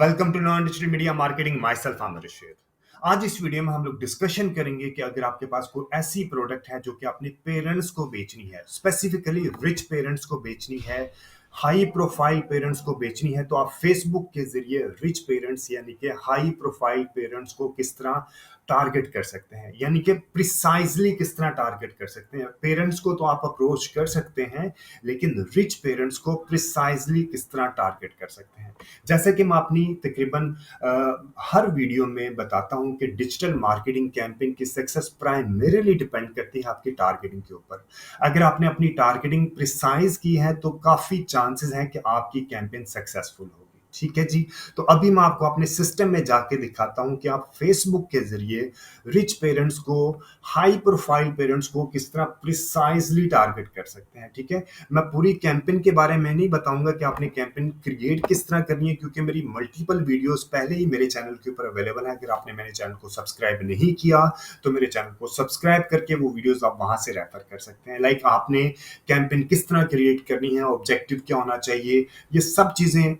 Welcome to non digital media marketing myself Aamir Rashid. आज इस video में हम लोग डिस्कशन करेंगे कि अगर आपके पास कोई ऐसी प्रोडक्ट है जो कि अपने पेरेंट्स को बेचनी है, स्पेसिफिकली रिच पेरेंट्स को बेचनी है, हाई प्रोफाइल पेरेंट्स को बेचनी है, तो आप फेसबुक के जरिए रिच पेरेंट्स यानी कि हाई प्रोफाइल पेरेंट्स को किस तरह टारगेट कर सकते हैं, यानी कि प्रिसाइजली किस तरह टारगेट कर सकते हैं। पेरेंट्स को तो आप अप्रोच कर सकते हैं, लेकिन रिच पेरेंट्स को प्रिसाइजली किस तरह टारगेट कर सकते हैं। जैसे कि मैं अपनी तकरीबन हर वीडियो में बताता हूं कि डिजिटल मार्केटिंग कैंपेन की सक्सेस प्राइमरीली डिपेंड करती है आपकी टारगेटिंग के ऊपर। अगर आपने अपनी टारगेटिंग प्रिसाइज की है तो काफी चांसेस हैं कि आपकी कैंपेन सक्सेसफुल होगी। ठीक है जी। तो अभी मैं आपको अपने सिस्टम में जाके दिखाता हूं कि आप फेसबुक के जरिए रिच पेरेंट्स को, हाई प्रोफाइल पेरेंट्स को किस तरह प्रिसाइजली टारगेट कर सकते हैं। ठीक है। मैं पूरी कैंपेन के बारे में नहीं बताऊंगा कि आपने कैंपेन क्रिएट किस तरह करनी है, क्योंकि मेरी मल्टीपल वीडियोस पहले ही मेरे चैनल के ऊपर अवेलेबल है। अगर आपने मेरे चैनल को सब्सक्राइब नहीं किया तो मेरे चैनल को सब्सक्राइब करके वो वीडियोस आप वहां से रेफर कर सकते हैं। लाइक आपने कैंपेन किस तरह क्रिएट करनी है, ऑब्जेक्टिव क्या होना चाहिए, ये सब चीजें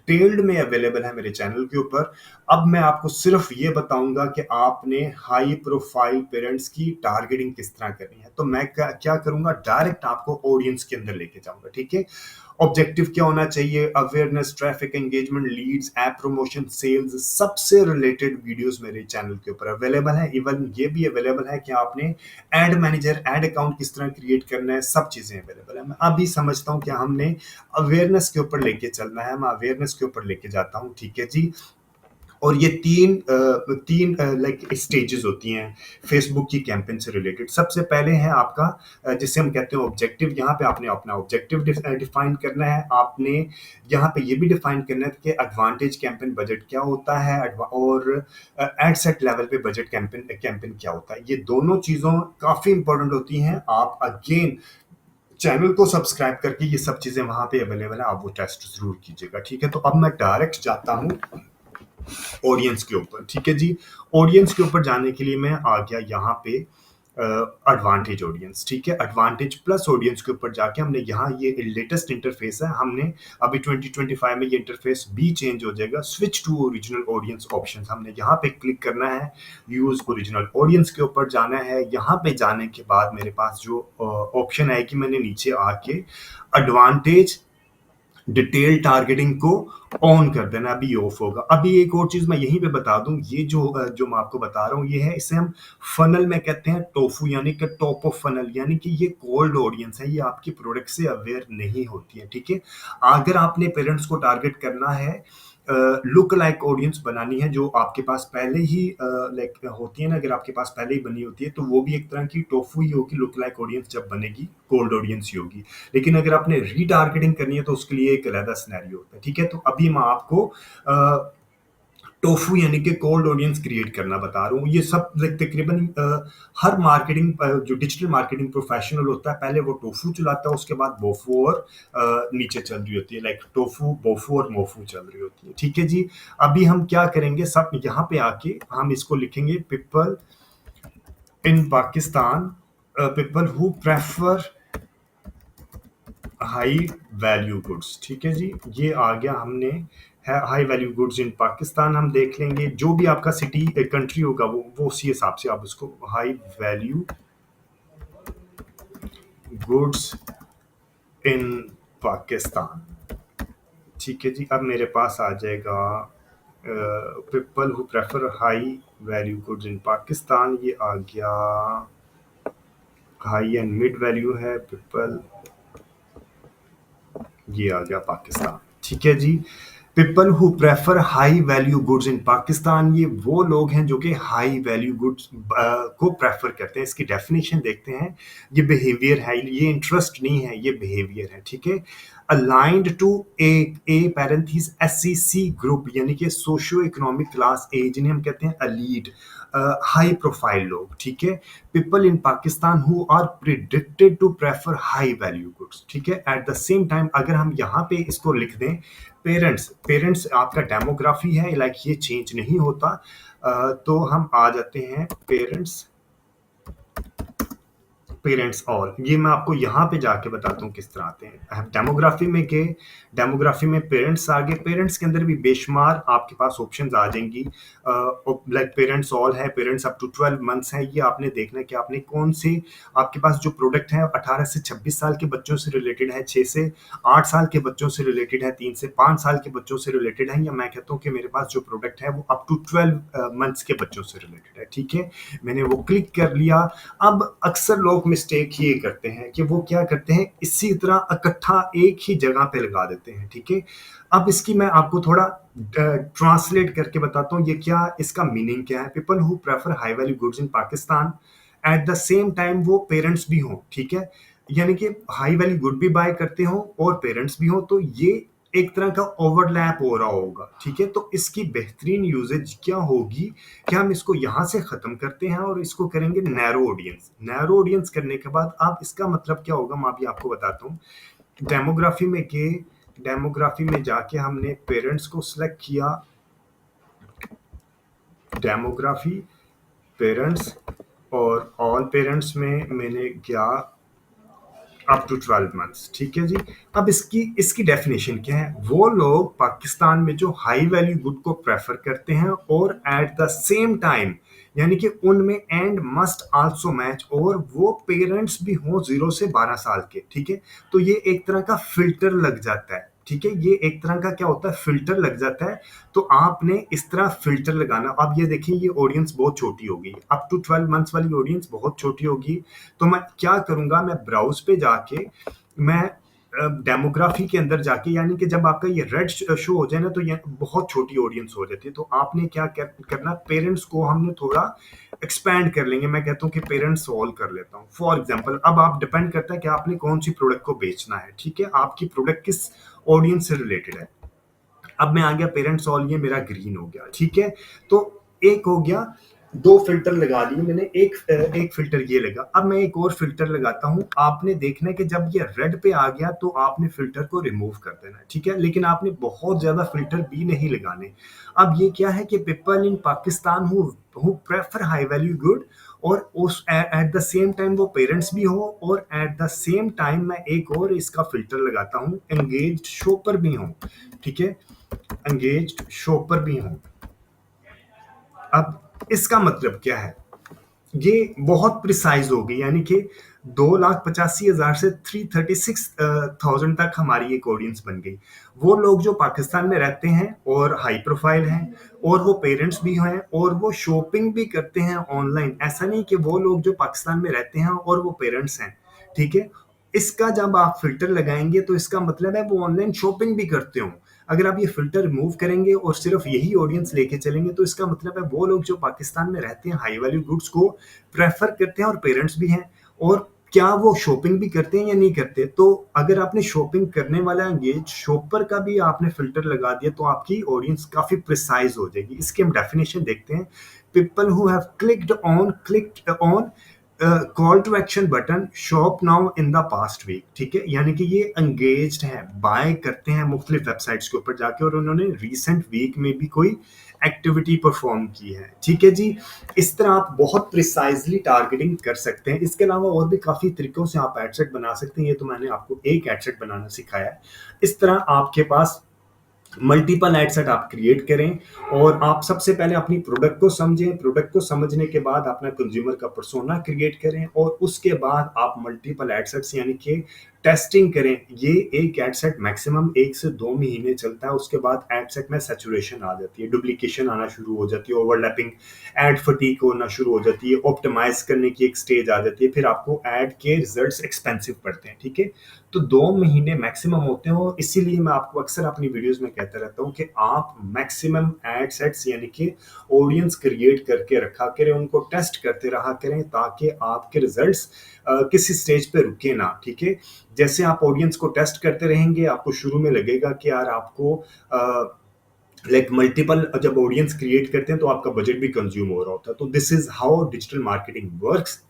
डिटेल्ड में अवेलेबल है मेरे चैनल के ऊपर। अब मैं आपको सिर्फ ये बताऊंगा कि आपने हाई प्रोफाइल पेरेंट्स की टारगेटिंग किस तरह करनी है। तो मैं क्या करूंगा, डायरेक्ट आपको ऑडियंस के अंदर लेके जाऊंगा। ठीक है। ऑब्जेक्टिव क्या होना चाहिए, awareness, traffic, engagement, leads, app promotion, sales, सबसे रिलेटेड वीडियोस मेरे चैनल के ऊपर अवेलेबल है। इवन ये भी अवेलेबल है कि आपने एड मैनेजर, एड अकाउंट किस तरह क्रिएट करना है, सब चीजें अवेलेबल है। मैं अभी समझता हूं कि हमने अवेयरनेस के ऊपर लेके चलना है। मैं अवेयरनेस के ऊपर लेके जाता हूं। ठीक है जी। और ये तीन लाइक स्टेजेस होती हैं फेसबुक की कैंपेन से रिलेटेड। सबसे पहले है आपका जिसे हम कहते हैं ऑब्जेक्टिव। यहाँ पे आपने अपना ऑब्जेक्टिव डिफाइन करना है। आपने यहाँ पे ये भी डिफाइन करना है कि एडवांटेज कैंपेन बजट क्या होता है, और एड सेट लेवल पे बजट कैंपेन क्या होता है। ये दोनों चीज़ों काफ़ी इंपॉर्टेंट होती हैं। आप अगेन चैनल को सब्सक्राइब करके ये सब चीज़ें वहाँ पे अवेलेबल है, आप वो टेस्ट जरूर कीजिएगा। ठीक है। तो अब मैं डायरेक्ट जाता हूँ ऑडियंस के ऊपर। ठीक है जी। ऑडियंस के ऊपर जाने के लिए मैं आ गया यहाँ पे एडवांटेज ऑडियंस। ठीक है। एडवांटेज प्लस ऑडियंस के ऊपर जाके हमने यहाँ ये लेटेस्ट इंटरफेस है, हमने अभी 2025 में ये इंटरफेस भी चेंज हो जाएगा। Switch to original audience options, हमने यहाँ पे क्लिक करना है। यूज ओरिजिनल ऑडियंस के ऊपर जाना है। यहाँ पे जाने के बाद मेरे पास जो ऑप्शन है कि मैंने नीचे आके एडवांटेज डिटेल टारगेटिंग को ऑन कर देना। अभी ऑफ होगा। अभी एक और चीज मैं यहीं पे बता दूं, ये जो मैं आपको बता रहा हूँ ये है, इसे हम फनल में कहते हैं टोफू, यानी कि टॉप ऑफ फनल, यानी कि ये कोल्ड ऑडियंस है, ये आपकी प्रोडक्ट से अवेयर नहीं होती है। ठीक है। अगर आपने पेरेंट्स को टारगेट करना है, लुक लाइक ऑडियंस बनानी है जो आपके पास पहले ही लाइक होती है ना, अगर आपके पास पहले ही बनी होती है तो वो भी एक तरह की टोफू ही होगी। लुक लाइक ऑडियंस जब बनेगी कोल्ड ऑडियंस ही होगी। लेकिन अगर आपने रीटारगेटिंग करनी है तो उसके लिए एक अलग सिनेरियो होता है। ठीक है। तो अभी मैं आपको टोफू यानी कि कोल्ड ऑडियंस क्रिएट करना बता रहा हूँ। ये सब तकरीबन हर मार्केटिंग जो डिजिटल मार्केटिंग प्रोफेशनल होता है, पहले वो टोफू चलाता है, उसके बाद बोफू और नीचे चल रही होती है, लाइक टोफू, बोफू और मोफू चल रही होती है। ठीक है जी। अभी हम क्या करेंगे, सब यहाँ पे आके हम इसको लिखेंगे people in Pakistan, people who prefer high value goods. ठीक है जी। ये आ गया, हमने है high value goods in Pakistan. हम देख लेंगे जो भी आपका सिटी कंट्री होगा वो उसी हिसाब से आप उसको high value goods in Pakistan. ठीक है जी। अब मेरे पास आ जाएगा people who prefer high value goods in Pakistan. ये आ गया, हाई एंड मिड वैल्यू है पीपल, ये आ गया पाकिस्तान। ठीक है जी। People who prefer high value goods in Pakistan, ये वो लोग हैं जो कि हाई वैल्यू गुड्स को प्रेफर करते हैं। इसकी डेफिनेशन देखते हैं। ये बिहेवियर है, ये इंटरेस्ट नहीं है, ये बिहेवियर है। ठीक है। Aligned to a parentheses SCC group, यानी कि सोशियो इकोनॉमिक क्लास ए, जिन्हें हम कहते हैं अलीड, हाई प्रोफाइल लोग। ठीक है। People in Pakistan who are predicted to prefer high value goods. ठीक है। एट द सेम टाइम अगर हम यहाँ पे इसको लिख दें पेरेंट्स, पेरेंट्स आपका डेमोग्राफी है, लाइक ये चेंज नहीं होता। तो हम आ जाते हैं पेरेंट्स पेरेंट्स ऑल, ये मैं आपको यहाँ पे जाके बताता हूँ किस तरह आते हैं। डेमोग्राफी में गए, डेमोग्राफी में पेरेंट्स आ गए, पेरेंट्स के अंदर भी बेशुमार आपके पास ऑप्शंस आ जाएंगी। लाइक पेरेंट्स ऑल है, पेरेंट्स अप टू 12 मंथ्स है। ये आपने देखना है कि आपने कौन से, आपके पास जो प्रोडक्ट है 18 से 26 साल के बच्चों से रिलेटेड है, 6 से 8 साल के बच्चों से रिलेटेड है, 3 से 5 साल के बच्चों से रिलेटेड है, या मैं कहता हूँ कि मेरे पास जो प्रोडक्ट है वो अप टू 12 मंथ्स के बच्चों से रिलेटेड है। ठीक है, मैंने वो क्लिक कर लिया। अब अक्सर लोग मिस्टेक ये करते हैं कि वो क्या करते हैं, इसी तरह इकट्ठा एक ही जगह पे लगा देते हैं। ठीक है, अब इसकी मैं आपको थोड़ा ट्रांसलेट करके बताता हूँ ये क्या, इसका मीनिंग क्या है। People who prefer high value goods in Pakistan at the same time वो पेरेंट्स भी हों। ठीक है, यानी कि हाई वैल्यू गुड भी बाय करते हो और पेरेंट्स भी हो, तो ये एक तरह का ओवरलैप हो रहा होगा। ठीक है, तो इसकी बेहतरीन यूजेज क्या होगी कि हम इसको यहां से खत्म करते हैं और इसको करेंगे नैरो ऑडियंस। नैरो ऑडियंस करने के बाद अब इसका मतलब क्या होगा, मैं अभी आपको बताता हूँ। डेमोग्राफी में के, डेमोग्राफी में जाके हमने पेरेंट्स को सिलेक्ट किया, डेमोग्राफी पेरेंट्स, और ऑल पेरेंट्स में मैंने किया अप टू 12 मंथ्स। ठीक है जी, अब इसकी इसकी डेफिनेशन क्या है। वो लोग पाकिस्तान में जो हाई वैल्यू गुड को प्रेफर करते हैं और एट द सेम टाइम, यानी कि उनमें एंड मस्ट आल्सो मैच, और वो पेरेंट्स भी हों 0 से 12 साल के। ठीक है, तो ये एक तरह का फिल्टर लग जाता है। ठीक है, ये एक तरह का क्या होता है, फिल्टर लग जाता है। तो आपने इस तरह फिल्टर लगाना। अब ये देखिए, ये ऑडियंस बहुत छोटी होगी, अप टू 12 मंथ्स वाली ऑडियंस बहुत छोटी होगी। तो मैं क्या करूंगा, मैं ब्राउज पे जाके मैं डेमोग्राफी के अंदर जाके, यानी कि जब आपका ये रेड शो हो जाए ना, तो ये बहुत छोटी ऑडियंस हो जाती है। तो आपने क्या करना, पेरेंट्स को हमने थोड़ा एक्सपैंड कर लेंगे। मैं कहता हूँ कि पेरेंट्स सॉल्व कर लेता हूँ। फॉर एग्जांपल, अब आप डिपेंड करता है कि आपने कौन सी प्रोडक्ट को बेचना है। ठीक है, आपकी प्रोडक्ट किस ऑडियंस से रिलेटेड है। अब मैं आ गया पेरेंट्स ऑल, ये मेरा ग्रीन हो गया। ठीक है, तो एक हो गया, दो फिल्टर लगा दिए मैंने, एक फिल्टर ये लगा। अब मैं एक और फिल्टर लगाता हूं। आपने देखना है कि जब ये रेड पे आ गया तो आपने फिल्टर को रिमूव कर देना है। ठीक है, लेकिन आपने बहुत ज्यादा फिल्टर भी नहीं लगाने। अब ये क्या है कि people in Pakistan who prefer high value good, और उस एट द सेम टाइम वो पेरेंट्स भी हो, और एट द सेम टाइम मैं एक और इसका फिल्टर लगाता हूं, एंगेज्ड शॉपर भी हूं। ठीक है, एंगेज्ड शॉपर भी हूं। अब इसका मतलब क्या है, ये बहुत प्रिसाइज हो गई, यानी कि 2,85,000 से 336,000 तक हमारी एक ऑडियंस बन गई। वो लोग जो पाकिस्तान में रहते हैं और हाई प्रोफाइल हैं, और वो पेरेंट्स भी हैं, और वो शॉपिंग भी करते हैं ऑनलाइन। ऐसा नहीं कि वो लोग जो पाकिस्तान में रहते हैं और वो पेरेंट्स हैं। ठीक है, इसका जब आप फिल्टर लगाएंगे तो इसका मतलब है वो ऑनलाइन शॉपिंग भी करते हो। अगर आप ये फिल्टर रिमूव करेंगे और सिर्फ यही ऑडियंस लेके चलेंगे तो इसका मतलब है वो लोग जो पाकिस्तान में रहते हैं हाई वैल्यू गुड्स को प्रेफर करते हैं और पेरेंट्स भी हैं, और क्या वो शॉपिंग भी करते हैं या नहीं करते। तो अगर आपने शॉपिंग करने वाला एंगेज शॉपर का भी आपने फिल्टर लगा दिया तो आपकी ऑडियंस काफी प्रिसाइज हो जाएगी। इसकी हम डेफिनेशन देखते हैं। People who have clicked on call to action button shop now in the past week. ठीक है, यानी कि ये एंगेज्ड है, बाय करते हैं मुख्तलिफ वेबसाइट्स के ऊपर जाके, और उन्होंने रिसेंट वीक में भी कोई एक्टिविटी परफॉर्म की है। ठीक है जी, इस तरह आप बहुत प्रिसाइजली टारगेटिंग कर सकते हैं। इसके अलावा और भी काफ़ी तरीकों से आप एडसेट बना सकते हैं। ये तो मैंने आपको एक एडसेट बनाना सिखाया है। इस तरह आपके पास मल्टीपल एड सेट आप क्रिएट करें, और आप सबसे पहले अपनी प्रोडक्ट को समझें। प्रोडक्ट को समझने के बाद अपना कंज्यूमर का पर्सोना क्रिएट करें, और उसके बाद आप मल्टीपल एड सेट्स यानी कि टेस्टिंग करें। ये एक एड सेट मैक्सिमम 1 से 2 महीने चलता है। उसके बाद एड सेट में सैचुरेशन आ जाती है, डुप्लीकेशन आना शुरू हो जाती है, ओवरलैपिंग, एड फटीक होना शुरू हो जाती है, ऑप्टिमाइज करने की एक स्टेज आ जाती है, फिर आपको एड के रिजल्ट्स एक्सपेंसिव पड़ते हैं। ठीक है, तो 2 महीने मैक्सिमम होते हैं, और इसीलिए मैं आपको अक्सर अपनी वीडियोस में कहता रहता हूँ कि आप मैक्सिमम एड सेट्स यानी कि ऑडियंस क्रिएट करके रखा करें, उनको टेस्ट करते रहा करें, ताकि आपके रिजल्ट्स किसी स्टेज पे रुके ना। ठीक है, जैसे आप ऑडियंस को टेस्ट करते रहेंगे, आपको शुरू में लगेगा कि यार आपको लाइक मल्टीपल, जब ऑडियंस क्रिएट करते हैं तो आपका बजट भी कंज्यूम हो रहा होता है। तो this is how digital marketing works.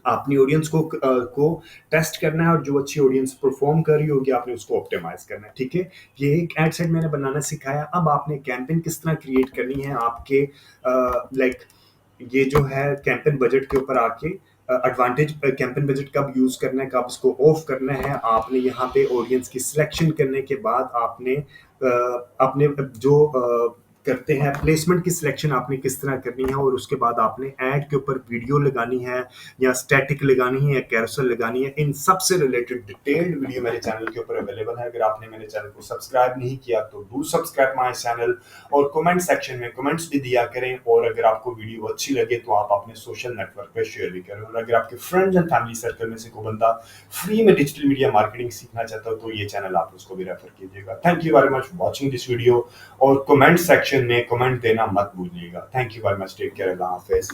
अपनी ऑडियंस को टेस्ट करना है, और जो अच्छी ऑडियंस परफॉर्म कर रही होगी आपने उसको ऑप्टिमाइज करना है। ठीक है, ये एक एड सेट मैंने बनाना सिखाया। अब आपने कैंपेन किस तरह क्रिएट करनी है आपके लाइक ये जो है कैंपेन बजट के ऊपर आके एडवांटेज कैंपेन बजट कब यूज करना है, कब इसको ऑफ करना है। आपने यहाँ पे ऑडियंस की सिलेक्शन करने के बाद आपने अपने जो करते हैं प्लेसमेंट की सिलेक्शन आपने किस तरह करनी है, और उसके बाद आपने ऐड के ऊपर वीडियो लगानी है या स्टैटिक लगानी है या कैरोसेल लगानी है। इन सबसे रिलेटेड डिटेल्ड वीडियो मेरे चैनल के ऊपर अवेलेबल है। अगर आपने मेरे चैनल को सब्सक्राइब नहीं किया तो डू सब्सक्राइब माय चैनल, और कमेंट सेक्शन में कमेंट्स भी दिया करें। और अगर आपको वीडियो अच्छी लगे तो आप अपने सोशल नेटवर्क पे शेयर भी करें। और अगर आपके फ्रेंड्स एंड फैमिली सर्कल में से कोई बंदा फ्री में डिजिटल मीडिया मार्केटिंग सीखना चाहता हो तो ये चैनल आप उसको भी रेफर कीजिएगा। Thank you very much for watching this video, और कमेंट सेक्शन में कमेंट देना मत भूलिएगा। Thank you very much, take care, अल्लाह हाफिज।